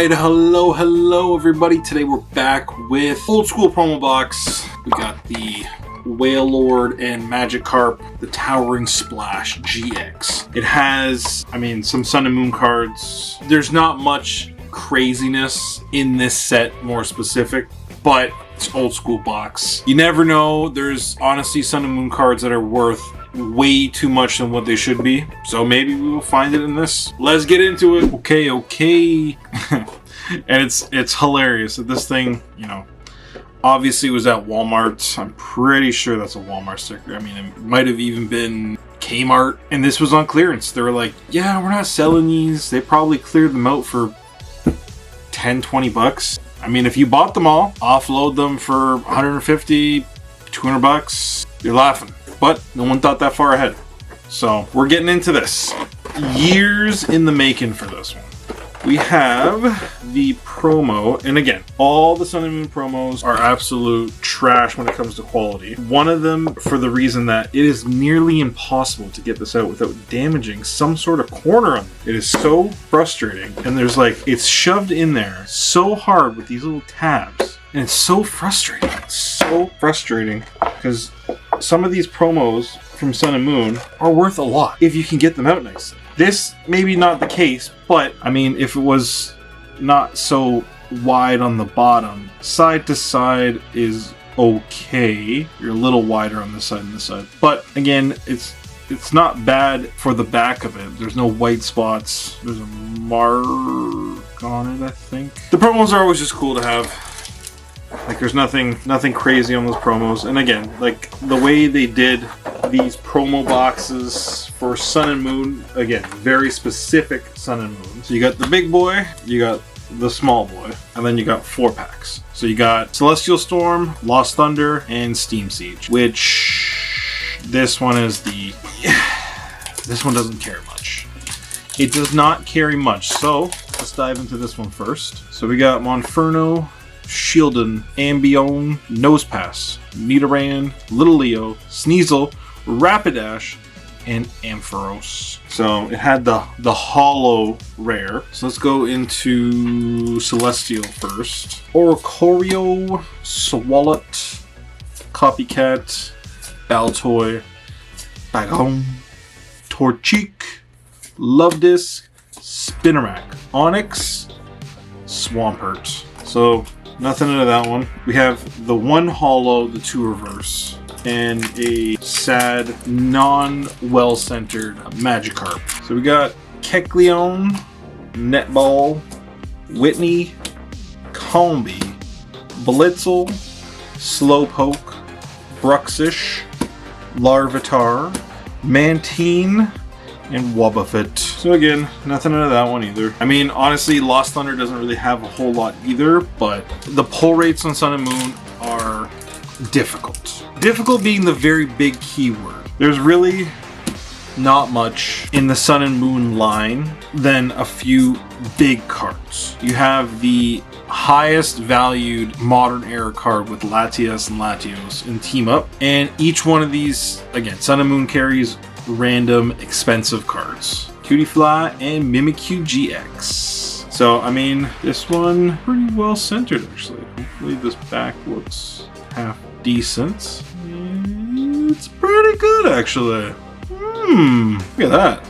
Alright, hello everybody. Today we're back with old school promo box. We got the Whale Lord and Magikarp, the Towering Splash GX. It has, some Sun and Moon cards. There's not much craziness in this set, more specific, but it's old school box. You never know. There's honestly Sun and Moon cards that are worth way too much than what they should be. So maybe we will find it in this. Let's get into it. Okay. And it's hilarious that this thing, obviously was at Walmart. I'm pretty sure that's a Walmart sticker. It might have even been Kmart. And this was on clearance. They were like, yeah, we're not selling these. They probably cleared them out for 10, 20 bucks. If you bought them all, offload them for 150, 200 bucks, you're laughing. But no one thought that far ahead. So we're getting into this. Years in the making for this one. We have the promo, and again, all the Sun and Moon promos are absolute trash when it comes to quality. One of them for the reason that it is nearly impossible to get this out without damaging some sort of corner on it. It is so frustrating, and there's it's shoved in there so hard with these little tabs, and it's so frustrating. It's so frustrating because some of these promos from Sun and Moon are worth a lot if you can get them out nicely. This maybe not the case, but if it was not so wide on the bottom, side to side is okay. You're a little wider on this side and this side, but again, it's not bad for the back of it. There's no white spots. There's a mark on it, I think. The promos are always just cool to have. There's nothing crazy on those promos. And again, the way they did these promo boxes for Sun and Moon, again, very specific Sun and Moon. So you got the big boy, you got the small boy, and then you got 4 packs. So you got Celestial Storm, Lost Thunder, and Steam Siege, which this one is this one doesn't carry much. It does not carry much. So let's dive into this one first. So we got Monferno, Shieldon, Ambion, Nosepass, Nidoran, Little Leo, Sneasel, Rapidash, and Ampharos. So it had the holo rare. So let's go into Celestial first. Oricorio, Swalot, Copycat, Baltoy, Bagon, Torchic, Lovedisc, Spinarak, Onyx, Swampert. So nothing into that one. We have the 1 holo, the 2 reverse, and a sad, non-well-centered Magikarp. So we got Kecleon, Netball, Whitney, Combi, Blitzel, Slowpoke, Bruxish, Larvitar, Mantine, and Wobbuffet. So again, nothing out of that one either. Honestly, Lost Thunder doesn't really have a whole lot either, but the pull rates on Sun and Moon are difficult. Difficult being the very big keyword. There's really not much in the Sun and Moon line than a few big cards. You have the highest valued modern era card with Latias and Latios in Team Up, and each one of these, again, Sun and Moon carries random expensive cards. Cutiefly and Mimikyu GX. So this one pretty well centered actually. Hopefully this back looks half decent. It's pretty good actually. Look at that.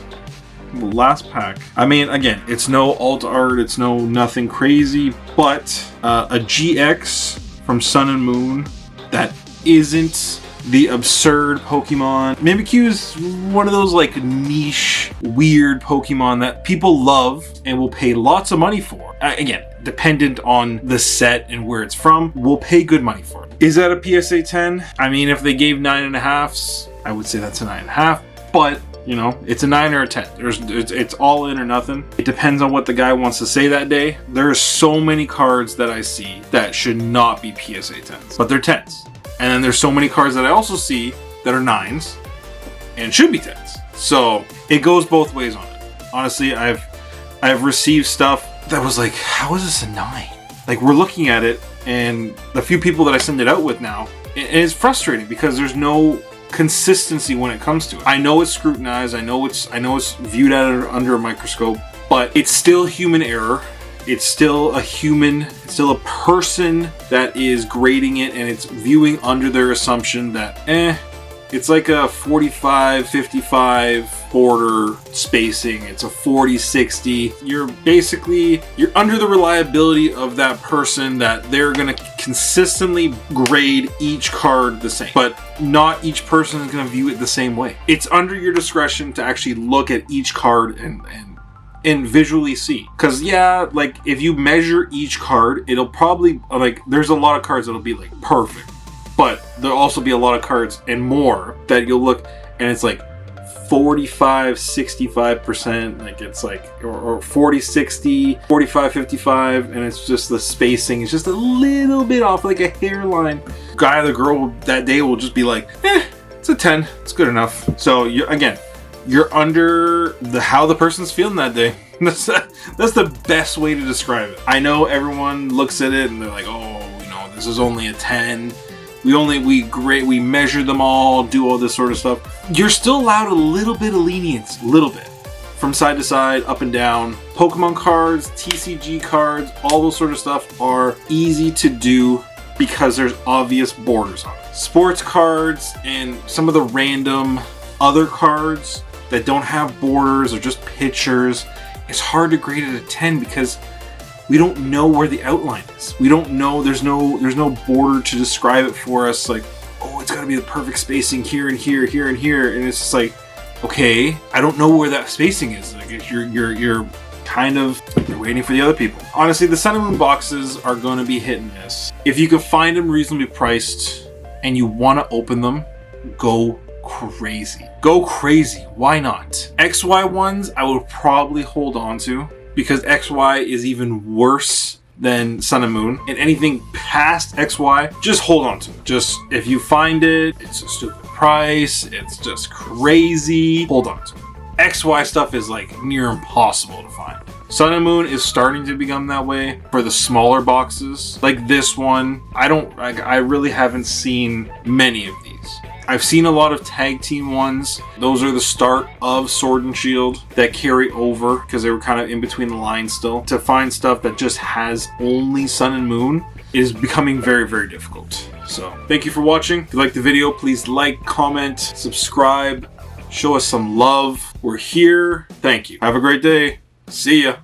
The last pack. Again, it's no alt art, it's nothing crazy, but a GX from Sun and Moon that isn't the absurd Pokemon. Mimikyu is one of those niche, weird Pokemon that people love and will pay lots of money for. Again, dependent on the set and where it's from, we'll pay good money for it. Is that a PSA 10? If they gave 9.5s, I would say that's a 9.5, but it's a 9 or a 10. It's all in or nothing. It depends on what the guy wants to say that day. There are so many cards that I see that should not be PSA 10s, but they're 10s. And then there's so many cards that I also see that are 9s and should be 10s. So it goes both ways on it. Honestly, I've received stuff that was how is this a 9? We're looking at it, and the few people that I send it out with now, it's frustrating because there's no consistency when it comes to it. I know it's scrutinized. I know it's viewed at under a microscope, but it's still human error. it's still a human, it's still a person that is grading it, and it's viewing under their assumption that, it's like a 45-55 border spacing. It's a 40-60. You're under the reliability of that person that they're going to consistently grade each card the same. But not each person is going to view it the same way. It's under your discretion to actually look at each card and visually see. Because yeah, like if you measure each card, it'll probably, like, there's a lot of cards that'll be like perfect. But there'll also be a lot of cards and more that you'll look and it's like 45-65%, like it's like, or 40-60, 45-55, and it's just the spacing is just a little bit off, like a hairline. Guy or the girl that day will just be like, it's a 10, it's good enough. So you're under how the person's feeling that day. That's the best way to describe it. I know everyone looks at it and they're like, oh, this is only a 10. We measure them all, do all this sort of stuff. You're still allowed a little bit of lenience, from side to side, up and down. Pokemon cards, TCG cards, all those sort of stuff are easy to do because there's obvious borders on it. Sports cards and some of the random other cards that don't have borders or just pictures, it's hard to grade it a 10 because we don't know where the outline is. We don't know, there's no border to describe it for us, like, oh, it's gotta be the perfect spacing here and here, here and here, and it's just like, okay, I don't know where that spacing is. Like, you're kind of waiting for the other people. Honestly, the Sun and Moon boxes are gonna be hit and miss. If you can find them reasonably priced and you wanna open them, go crazy. Go crazy, why not? XY ones, I would probably hold on to, because XY is even worse than Sun and Moon. And anything past XY, just hold on to it. Just, if you find it, it's a stupid price, it's just crazy, hold on to it. XY stuff is like near impossible to find. Sun and Moon is starting to become that way for the smaller boxes. Like this one, I really haven't seen many of these. I've seen a lot of tag team ones. Those are the start of Sword and Shield that carry over because they were kind of in between the lines still. To find stuff that just has only Sun and Moon is becoming very, very difficult. So thank you for watching. If you liked the video, please like, comment, subscribe, show us some love. We're here. Thank you. Have a great day. See ya.